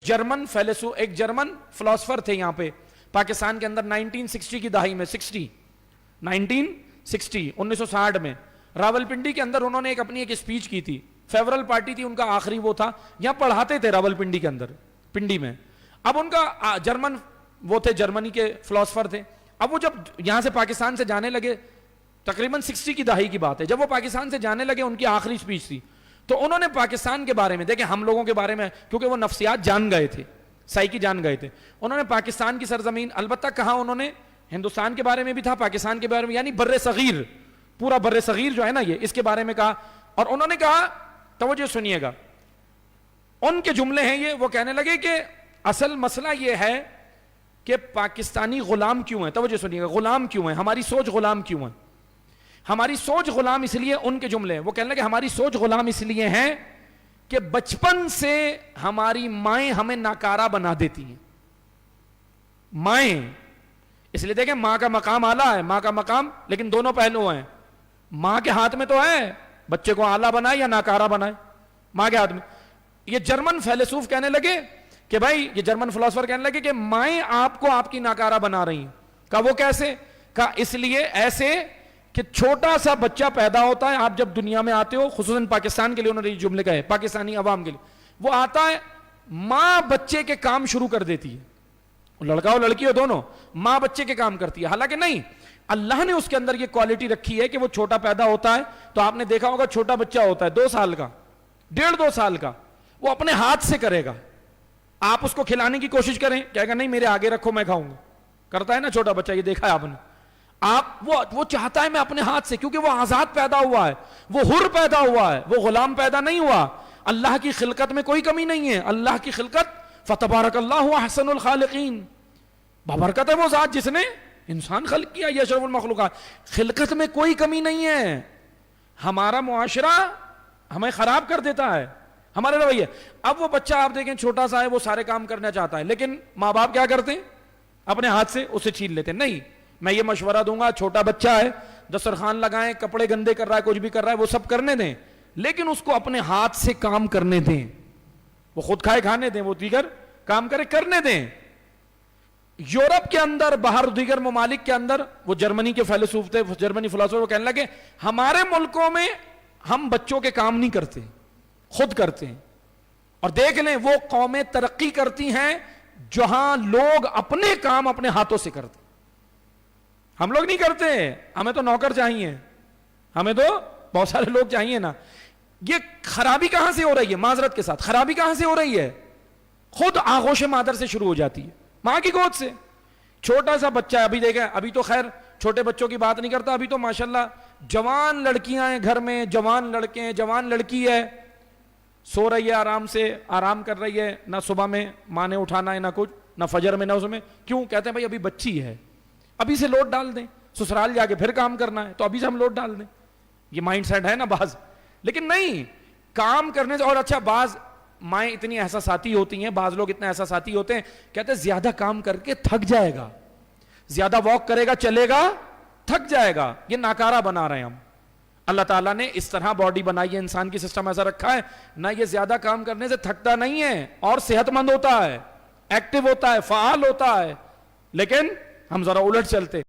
German فیلسوف، ایک German philosopher تھے یہاں پہ پاکستان کے اندر 1960 کی دہائی میں، 1960 میں راول پنڈی کے اندر انہوں نے اپنی ایک اسپیچ کی تھی. فیورل پارٹی تھی ان کا، آخری وہ تھا، یہاں پڑھاتے تھے راول پنڈی کے اندر، پنڈی میں. اب ان کا جرمن وہ تھے، جرمنی کے فلاسفر تھے. اب وہ جب یہاں سے پاکستان سے جانے لگے، تقریباً 60 کی دہائی کی بات ہے، جب وہ پاکستان سے جانے لگے ان کی آخری اسپیچ تھی، تو انہوں نے پاکستان کے بارے میں، دیکھیں ہم لوگوں کے بارے میں، کیونکہ وہ نفسیات جان گئے تھے، سائیکی جان گئے تھے، انہوں نے پاکستان کی سرزمین البتہ کہا، انہوں نے ہندوستان کے بارے میں بھی تھا، پاکستان کے بارے میں، یعنی بر صغیر، پورا بر صغیر جو ہے نا یہ، اس کے بارے میں کہا. اور انہوں نے کہا، توجہ سنیے گا، ان کے جملے ہیں یہ، وہ کہنے لگے کہ اصل مسئلہ یہ ہے کہ پاکستانی غلام کیوں ہیں. توجہ سنیے گا، غلام کیوں ہیں، ہماری سوچ غلام کیوں ہے. ہماری سوچ غلام اس لیے، ان کے جملے ہیں، وہ کہنے لگے ہماری سوچ غلام اس لیے ہے کہ بچپن سے ہماری مائیں ہمیں ناکارہ بنا دیتی ہیں. مائیں، اس لیے دیکھیں ماں کا مقام اعلیٰ ہے، ماں کا مقام، لیکن دونوں پہلو ہیں. ماں کے ہاتھ میں تو ہے بچے کو اعلیٰ بنائے یا ناکارہ بنائے، ماں کے ہاتھ میں. یہ جرمن فیلسوف کہنے لگے کہ بھائی، یہ جرمن فلاسفر کہنے لگے کہ مائیں آپ کو آپ کی ناکارہ بنا رہی ہیں. کہا وہ کیسے؟ کہا اس لیے ایسے کہ چھوٹا سا بچہ پیدا ہوتا ہے، آپ جب دنیا میں آتے ہو، خصوصاً پاکستان کے لیے انہوں نے یہ جملے کہے، پاکستانی عوام کے لیے، وہ آتا ہے، ماں بچے کے کام شروع کر دیتی ہے، لڑکا ہو لڑکی ہو دونوں، ماں بچے کے کام کرتی ہے. حالانکہ نہیں، اللہ نے اس کے اندر یہ کوالٹی رکھی ہے کہ وہ چھوٹا پیدا ہوتا ہے تو آپ نے دیکھا ہوگا چھوٹا بچہ ہوتا ہے 2 سال کا، 1.5-2 سال کا، وہ اپنے ہاتھ سے کرے گا. آپ اس کو کھلانے کی کوشش کریں، کہے گا نہیں میرے آگے رکھو میں کھاؤں گا. کرتا ہے نا چھوٹا بچہ، یہ دیکھا ہے آپ نے. وہ چاہتا ہے میں اپنے ہاتھ سے، کیونکہ وہ آزاد پیدا ہوا ہے، وہ حر پیدا ہوا ہے، وہ غلام پیدا نہیں ہوا. اللہ کی خلقت میں کوئی کمی نہیں ہے. اللہ کی خلقت فتبارک اللہ احسن الخالقین، بابرکت ہے وہ ذات جس نے انسان خلق کیا، یہ اشرف المخلوقات. خلقت میں کوئی کمی نہیں ہے. ہمارا معاشرہ ہمیں خراب کر دیتا ہے، ہمارے رویے. اب وہ بچہ آپ دیکھیں چھوٹا سا ہے، وہ سارے کام کرنا چاہتا ہے، لیکن ماں باپ کیا کرتے ہیں؟ اپنے ہاتھ سے اسے چھین لیتے ہیں. نہیں، میں یہ مشورہ دوں گا، چھوٹا بچہ ہے، دسترخوان لگائیں، کپڑے گندے کر رہا ہے، کچھ بھی کر رہا ہے، وہ سب کرنے دیں، لیکن اس کو اپنے ہاتھ سے کام کرنے دیں. وہ خود کھائے کھانے دیں، وہ دیگر کام کرنے دیں. یورپ کے اندر، باہر دیگر ممالک کے اندر، وہ جرمنی کے فیلسوف تھے، جرمنی فلاسفر، وہ کہنے لگے ہمارے ملکوں میں ہم بچوں کے کام نہیں کرتے، خود کرتے ہیں. اور دیکھ لیں وہ قومیں ترقی کرتی ہیں جہاں لوگ اپنے کام اپنے ہاتھوں سے کرتے. ہم لوگ نہیں کرتے، ہمیں تو نوکر چاہیے، ہمیں تو بہت سارے لوگ چاہیے نا. یہ خرابی کہاں سے ہو رہی ہے؟ معذرت کے ساتھ خرابی کہاں سے ہو رہی ہے؟ خود آغوش مادر سے شروع ہو جاتی ہے، ماں کی گود سے. چھوٹا سا بچہ ہے، ابھی دیکھیں، ابھی تو خیر چھوٹے بچوں کی بات نہیں کرتا، ابھی تو ماشاءاللہ جوان لڑکیاں ہیں گھر میں، جوان لڑکے ہیں، جوان لڑکی ہے، سو رہی ہے آرام سے، آرام کر رہی ہے، نہ صبح میں ماں نے اٹھانا ہے، نہ کچھ، نہ فجر میں، نہ اس میں. کیوں؟ کہتے ہیں بھائی ابھی بچی ہے، ابھی سے لوٹ ڈال دیں، سسرال جا کے پھر کام کرنا ہے تو ابھی سے ہم لوٹ ڈال دیں. یہ مائنڈ سیٹ ہے نا بعض. لیکن نہیں، کام کرنے سے. اور اچھا، بعض مائیں اتنی احساساتی ہوتی ہیں، بعض لوگ اتنے احساساتی ہوتے ہیں، کہتے ہیں زیادہ کام کر کے تھک جائے گا، زیادہ واک کرے گا چلے گا تھک جائے گا. یہ ناکارہ بنا رہے ہیں ہم. اللہ تعالیٰ نے اس طرح باڈی بنائی ہے، انسان کی سسٹم ایسا رکھا ہے نہ، یہ زیادہ کام کرنے سے تھکتا نہیں ہے اور صحت مند ہوتا ہے، ایکٹیو ہوتا ہے، فعال ہوتا ہے. لیکن ہم ذرا الٹ چلتے